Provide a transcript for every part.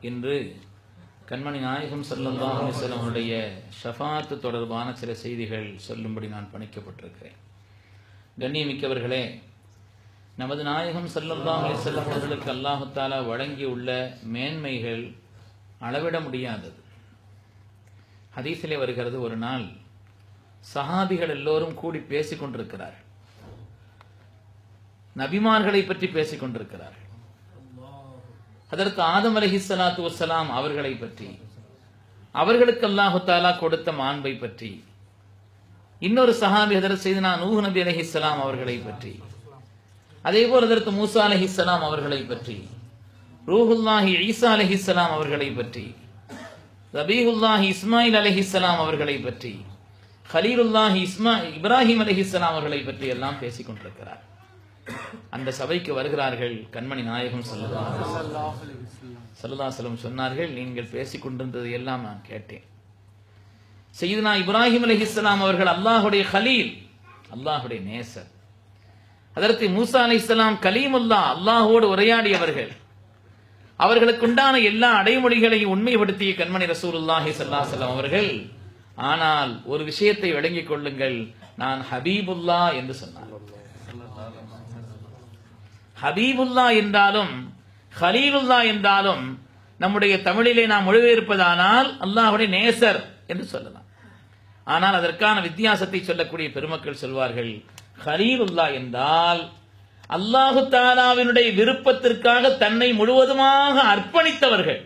இன்று கண்மணி நாயகம் ஸல்லல்லாஹு அலைஹி வஸல்லம் அவருடைய ஷஃபாத் தொடர்பான சில செய்திகள் சொல்லும்படி நான் பணிக்கப்பட்டிருக்கிறேன். கண்ணியமிக்கவர்களே, நமது நாயகம் ஸல்லல்லாஹு அலைஹி வஸல்லம் அவர்களுக்கு அல்லாஹ் தஆலா வழங்கியுள்ள மேன்மைகள் அளவிட முடியாதது. ஹதீஸிலே வருகிறது, ஒரு நாள் சஹாபிகள் எல்லோரும் கூடி பேசிக் கொண்டிருக்கிறார்கள். நபிமார்களை பற்றி பேசிக் கொண்டிருக்கிறார்கள். ஹதரத் ஆதம் அலைஹிஸ்ஸலாத்து வஸ்ஸலாம் அவர்களை பற்றி, அவர்களுக்கு அல்லாஹ் தஆலா கொடுத்த மாண்பை பற்றி, இன்னொரு சஹாபி ஹதரத் சையதுனா நூஹ் நபி அலைஹிஸ்ஸலாம் அவர்களை பற்றி, அதேபோல் ஹதரத் மூசா அலைஹிஸ்ஸலாம் அவர்களை பற்றி, ரூஹுல்லாஹி ஈசா அலைஹிஸ்ஸலாம் அவர்களை பற்றி, ரபீஹுல்லாஹி இஸ்மாயில் அலைஹிஸ்ஸலாம் அவர்களை பற்றி, கலீலுல்லாஹி இப்ராஹிம் அலைஹிஸ்ஸலாம் அவர்களை பற்றி எல்லாம் பேசிக் கொண்டிருக்கிறார். அந்த சபைக்கு வருகிறார்கள் கண்மணி நாயகம் ஸல்லல்லாஹு அலைஹி வஸல்லம். சொன்னார்கள், நீங்கள் பேசிக் கொண்டிருந்தது எல்லாம் நான் கேட்டேன். சையதுனா இப்ராஹிம் அலைஹிஸ்ஸலாம் அவர்கள் அல்லாஹ்வுடைய கலீல், அல்லாஹ்வுடைய நேசர். ஹதரத் மூசா அலைஹிஸ்ஸலாம் கலீமுல்லாஹ், அல்லாஹ்வோடு உரையாடியவர்கள். அவர்களுக்கு உண்டான எல்லா அடைமொழிகளையும் உண்மைப்படுத்திய கண்மணி ரசூலுல்லாஹி ஸல்லல்லாஹு அலைஹி வஸல்லம் அவர்கள், ஆனால் ஒரு விஷயத்தை விளங்கிக் கொள்ளுங்கள், நான் ஹபீபுல்லா என்று சொன்னார். ஹபீபுல்லா என்றாலும் ஹலீலுல்லா என்றாலும் நம்முடைய தமிழிலே நாம் மொழிபெயர்ப்பதானால் அல்லாஹ்வுடைய நேசர் என்று சொல்லலாம். ஆனால் அதற்கான வித்தியாசத்தை சொல்லக்கூடிய பெருமக்கள் சொல்வார்கள், ஹலீலுல்லா என்றால் அல்லாஹு தஆலாவினுடைய விருப்பத்திற்காக தன்னை முழுவதுமாக அர்ப்பணித்தவர்கள்.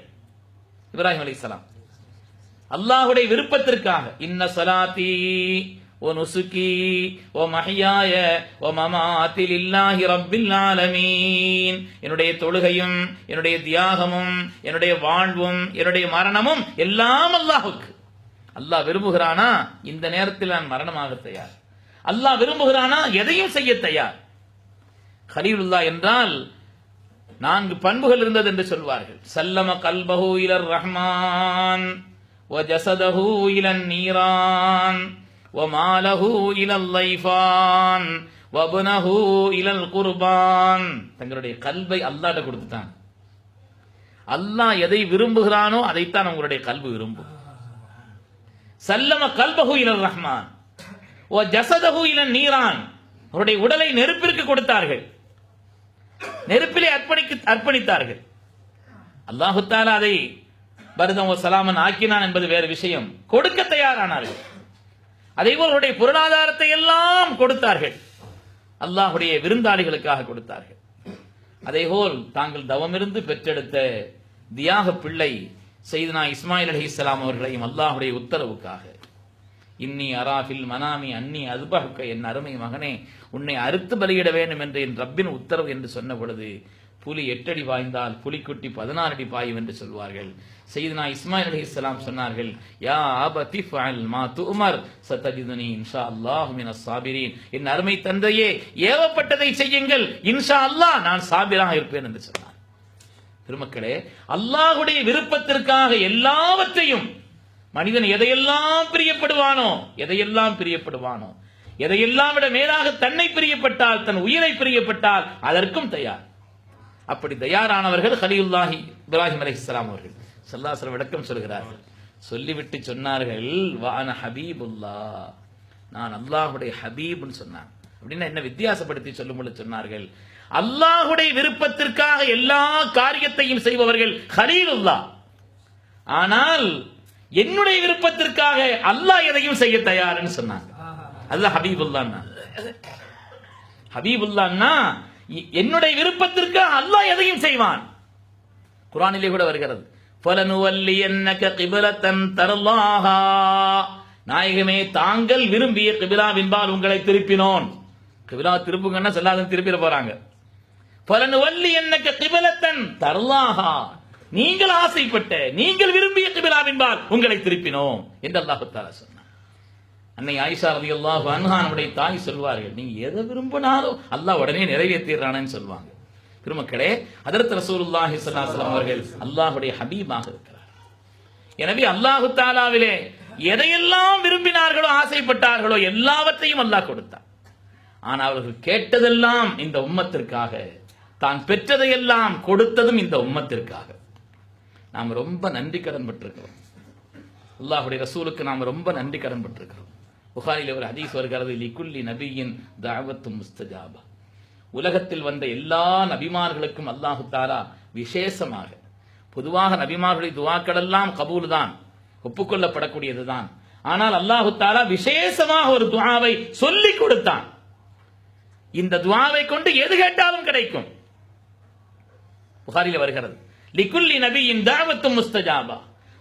இப்ராஹிம் அலைஹிஸ்ஸலாம் அல்லாஹ்வுடைய விருப்பத்திற்காக, இன்ன ஸலாத்தி வ நுசுகி வ மஹ்யாய வ மமாத்தி லில்லாஹி ரப்பில் ஆலமீன், என்னுடைய தொழுகையும் என்னுடைய தியாகமும் என்னுடைய வாழ்வும் என்னுடைய மரணமும் எல்லாம் அல்லாஹ்வுக்கு. அல்லாஹ் விரும்புகிறானா இந்த நேரத்தில் நான் மரணமாக தயார், அல்லாஹ் விரும்புகிறானா எதையும் செய்ய தயார். கலீலுல்லா என்றால் 4 பண்புகள் இருந்தது என்று சொல்வார்கள். சல்லம கல்பஹு இலர் ரஹ்மான் வ ஜஸதஹு இலன் நீரான் வ மாலஹு இலல் லைஃபான் வ பனஹு இலல் குர்பான். தங்களுடைய கல்பை அல்லாஹ்ட்ட கொடுத்துட்டாங்க. அல்லாஹ் எதை விரும்புகிறானோ அதைத்தான் உங்களுடைய கல்பு விரும்பும். சல்லம கல்பஹு இலர் ரஹ்மான் வ ஜஸதஹு இலன் நீரான், அவருடைய உடலை நெருப்பிற்கு கொடுத்தார்கள், நெருப்பிலே அர்ப்பணித்தார்கள். அல்லாஹு தஆலா அதை பர்தம் வ சலாமன் ஆக்கினான் என்பது வேறு விஷயம். கொடுக்க தயாரானார்கள். அதேபோல் அவருடைய பொருளாதாரத்தை எல்லாம் கொடுத்தார்கள், அல்லாஹ்வுடைய விருந்தாளிகளுக்காக கொடுத்தார்கள். அதேபோல் தாங்கள் தவமிருந்து பெற்றெடுத்த தியாக பிள்ளை சையதுனா இஸ்மாயில் அலைஹிஸ்ஸலாம் அவர்களையும் அல்லாஹ்வுடைய உத்தரவுக்காக, இன்னி அராஃபில் மனாமி அன்னி அஸ்பஹுக, என் அருமை மகனே உன்னை அறுத்து பலியிட வேண்டும் என்று என் ரப்பின் உத்தரவு என்று சொன்ன பொழுது, புலி 8 அடி பாய்ந்தால் புலிக்குட்டி 16 அடி பாயும் என்று சொல்வார்கள். சையதுனா இஸ்மாயில் அலைஹிஸ்ஸலாம் சொன்னார்கள், யா அபதி ஃபஅல் மா துஅமர் சதஜிதுனி இன்ஷா அல்லாஹ் மினஸ் சாபிரீன், என் அருமை தந்தையே ஏவப்பட்டதை செய்யுங்கள், இன்ஷா அல்லாஹ் நான் சாபிராக இருப்பேன் என்று சொன்னார். பெருமக்களே, அல்லாஹ்வுடைய விருப்பத்திற்காக எல்லாவற்றையும், மனிதன் எதையெல்லாம் பிரியப்படுவானோ எதையெல்லாம் விட மேலாக தன்னை பிரியப்பட்டால், தன் உயிரை பிரியப்பட்டால் அதற்கும் தயார். அப்படி தயாரானவர்கள் கலீலுல்லாஹி இப்ராஹிம் அலைஹிஸ்ஸலாம் அவர்கள். ஸல்லல்லாஹு அலைஹி வஸல்லம் விளக்கம் சொல்கிறார்கள். சொல்லிவிட்டு சொன்னார்கள், வான ஹபீபுல்லா, நான் அல்லாஹ்வுடைய ஹபீப்னு சொன்னான். அப்படின்னா என்ன வித்தியாசப்படுத்தி சொல்லும்போது சொன்னார்கள், அல்லாஹ்வுடைய விருப்பத்திற்காக எல்லா காரியத்தையும் செய்பவர்கள் கலீலுல்லா, ஆனால் என்னுடைய விருப்பத்திற்காக அல்லாஹ் எதையும் செய்ய தயார்னு சொன்னாங்க. அதுதான் ஹபீபுல்லான்னா. ஹபீபுல்லான்னா என்னுடைய விருப்பத்திற்கு அல்லாஹ் எதையும் செய்வான். குர்ஆனிலே கூட வருகிறது, ஃபலனுவல்லியன்னக கிப்லத்தன் தர்லாஹா, நாயகமே தாங்கள் விரும்பிய கிபிலாவின்பால் உங்களை திருப்பினோன். கிபிலா திருப்புங்கன்னா சொல்லாத திருப்பிட போறாங்க. ஃபலனுவல்லியன்னக கிப்லத்தன் தர்லாஹா, நீங்கள் ஆசைப்பட்ட நீங்கள் விரும்பிய கிபிலாவின்பால் உங்களை திருப்பினோம் என்று அல்லாஹ் தஆலா சொன்னார். அன்னை ஆயிஷா ரலியல்லாஹு அன்ஹா நம்முடைய தாய் சொல்வார்கள், நீங்க எதை விரும்பினாலும் அல்லாஹ் உடனே நிறைவேற்றிடுறானேன்னு சொல்லுவாங்க. பெருமக்களே, ஹதரத் ரசூலுல்லாஹி ஸல்லல்லாஹு அலைஹி வஸல்லம் அவர்கள் அல்லாஹ்வுடைய ஹபீபாக இருக்கிறார். எனவே அல்லாஹ் தஆலாவிலே எதையெல்லாம் விரும்பினார்களோ ஆசைப்பட்டார்களோ எல்லாவற்றையும் அல்லாஹ் கொடுத்தார். ஆனால் அவர்கள் கேட்டதெல்லாம் இந்த உம்மத்திற்காக, தான் பெற்றதையெல்லாம் கொடுத்ததும் இந்த உம்மத்திற்காக. நாம் ரொம்ப நன்றி கடன் பட்டிருக்கிறோம். அல்லாஹ்வுடைய ரசூலுக்கு நாம் ரொம்ப நன்றி கடன் பட்டிருக்கிறோம். புகாரில் ஒரு ஹதீஸ் வருகிறது, லிகுல்லி நபியின் தஅவத்தும் முஸ்தஜாபா. உலகத்தில் வந்த எல்லா நபிமார்களுக்கும் அல்லாஹு தஆலா விசேஷமாக, பொதுவாக நபிமார்களுடைய துஆக்கள் எல்லாம் கபூல் தான், ஒப்புக்கொள்ளப்படக்கூடியதுதான். ஆனால் அல்லாஹு தஆலா விசேஷமாக ஒரு துஆவை சொல்லி கொடுத்தான். இந்த துஆவை கொண்டு எது கேட்டாலும் கிடைக்கும். புகாரில் வருகிறது, லிகுல்லி நபியின் தஅவத்தும் முஸ்தஜாபா.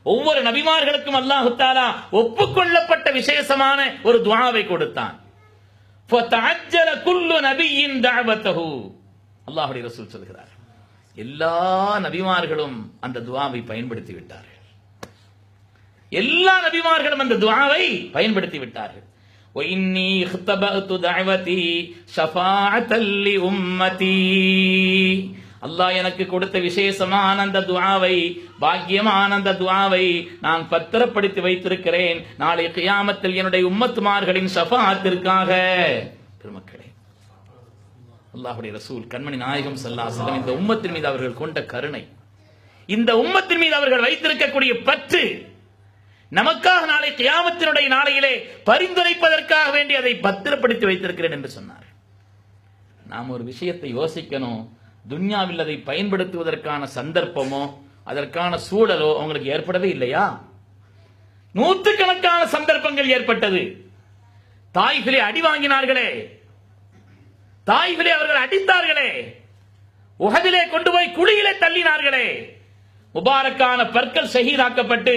ஒவ்வொரு நபிமார்களுக்கும் அல்லாஹு தஆலா ஒப்புக்கொள்ளப்பட்ட விசேஷமான ஒரு துஆவை கொடுத்தான். ஃபதஅஜ்ஜல குல்லு நபியின் தஅவத்தஹு. அல்லாஹ்வுடைய ரசூல் சொல்கிறார், எல்லா நபிமார்களும் அந்த துஆவை பயன்படுத்தி விட்டார்கள். எல்லா நபிமார்களும் அந்த துஆவை பயன்படுத்தி விட்டார்கள். وإني اختبأت دعوتي شفاعة لأمتي. அல்லாஹ் எனக்கு கொடுத்த விசேஷமான அந்த துஆவை, பாக்கியமான அந்த துஆவை நான் பத்திரப்படுத்தி வைத்திருக்கிறேன், நாளை கியாமத்தில் என்னுடைய உம்மத்துமார்களின் ஷஃபாஅத்திற்காக. பெருமக்களே, அல்லாஹ்வுடைய ரசூல் கண்மணி நாயகம் ஸல்லல்லாஹு அலைஹி வஸல்லம் இந்த உம்மத்தின் மீது அவர்கள் கொண்ட கருணை, இந்த உம்மத்தின் மீது அவர்கள் வைத்திருக்கக்கூடிய பற்று, நமக்காக நாளை கியாமத்தினுடைய நாளையிலே பரிந்துரைப்பதற்காக வேண்டி அதை பத்திரப்படுத்தி வைத்திருக்கிறேன் என்று சொன்னார். நாம் ஒரு விஷயத்தை யோசிக்கணும், துன்யாவில் அதை பயன்படுத்துவதற்கான சந்தர்ப்பமோ அதற்கான சூழலோ அவங்களுக்கு ஏற்படவே இல்லையா? நூற்றுக்கணக்கான சந்தர்ப்பங்கள் ஏற்பட்டது. தாயிஃபிலே அடி வாங்கினார்களே, தாயிஃபிலே அவர்கள் அடித்தார்களே, உஹதிலே கொண்டு போய் குழியிலே தள்ளினார்களே, முபாரக்கான பற்கள் ஷஹீதாக்கப்பட்டு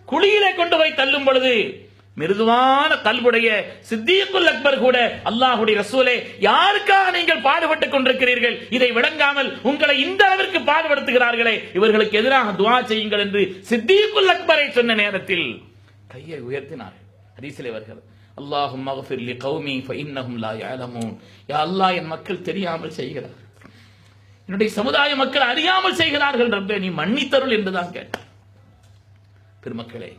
குழியிலே கொண்டு போய் தள்ளும் பொழுது மிருதுவான கல்வுடைய சித்தியக்குல் அக்பர் கூட, அல்லாஹ்வுடைய ரசூலே, யாருக்காக நீங்கள் பாடுபட்டுக் கொண்டிருக்கிறீர்கள், இதை விளங்காமல் உங்களை இந்த அளவிற்கு பாடுபடுத்துகிறார்களே, இவர்களுக்கு எதிராக துஆ செய்யுங்கள் என்று சித்தியக்குல் அக்பரை சொன்ன நேரத்தில் கையை உயர்த்தினார்கள். ஹதீஸிலே வருகிறது, அல்லாஹும்ம அக்ஃபிர் லி கௌமி ஃபஇன்னஹும் லா யஅலமூன். யா அல்லாஹ், என் மக்கள் தெரியாமல் செய்கிறார்கள், என்னுடைய சமுதாய மக்கள் அறியாமல் செய்கிறார்கள், ரப்பே நீ மன்னித்தருள் என்றுதான் கேட்டார். பெருமக்களே,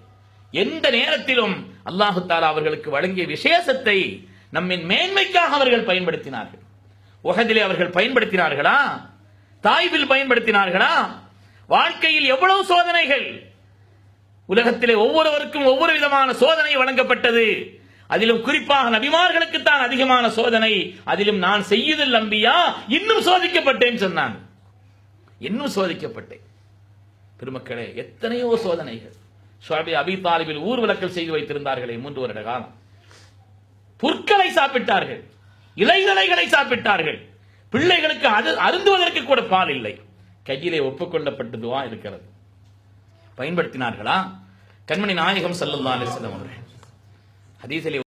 எந்த நேரத்திலும் அல்லாஹு தஆலா அவர்களுக்கு வழங்கிய விசேஷத்தை நம்மின் மேன்மைக்காக அவர்கள் பயன்படுத்தினார்கள். உஹதிலே அவர்கள் பயன்படுத்தினார்களா? தாயிஃபில் பயன்படுத்தினார்களா? வாழ்க்கையில் எவ்வளவு சோதனைகள்! உலகத்திலே ஒவ்வொருவருக்கும் ஒவ்வொரு விதமான சோதனை வழங்கப்பட்டது. அதிலும் குறிப்பாக நபிமார்களுக்கு தான் அதிகமான சோதனை. அதிலும் நான் சய்யிதுல் அன்பியா, இன்னும் சோதிக்கப்பட்டேன் சொன்னான். இன்னும் சோதிக்கப்பட்டேன். பெருமக்களே, எத்தனையோ சோதனைகள். ஷுஐப் அபி தாலிபில் ஊர்வலக்கல் செய்து வைத்திருந்தார்களே 3 வருட காலம். புற்களை சாப்பிட்டார்கள், இலைகளை சாப்பிட்டார்கள், பிள்ளைகளுக்கு அருந்துவதற்கு கூட பால் இல்லை. கையிலே ஒப்புக்கொள்ளப்பட்ட துஆ இருக்கிறது. பயன்படுத்தினார்களா? கண்மணி நாயகம் ஸல்லல்லாஹு அலைஹி வஸல்லம் அவர்கள் ஹதீஸிலே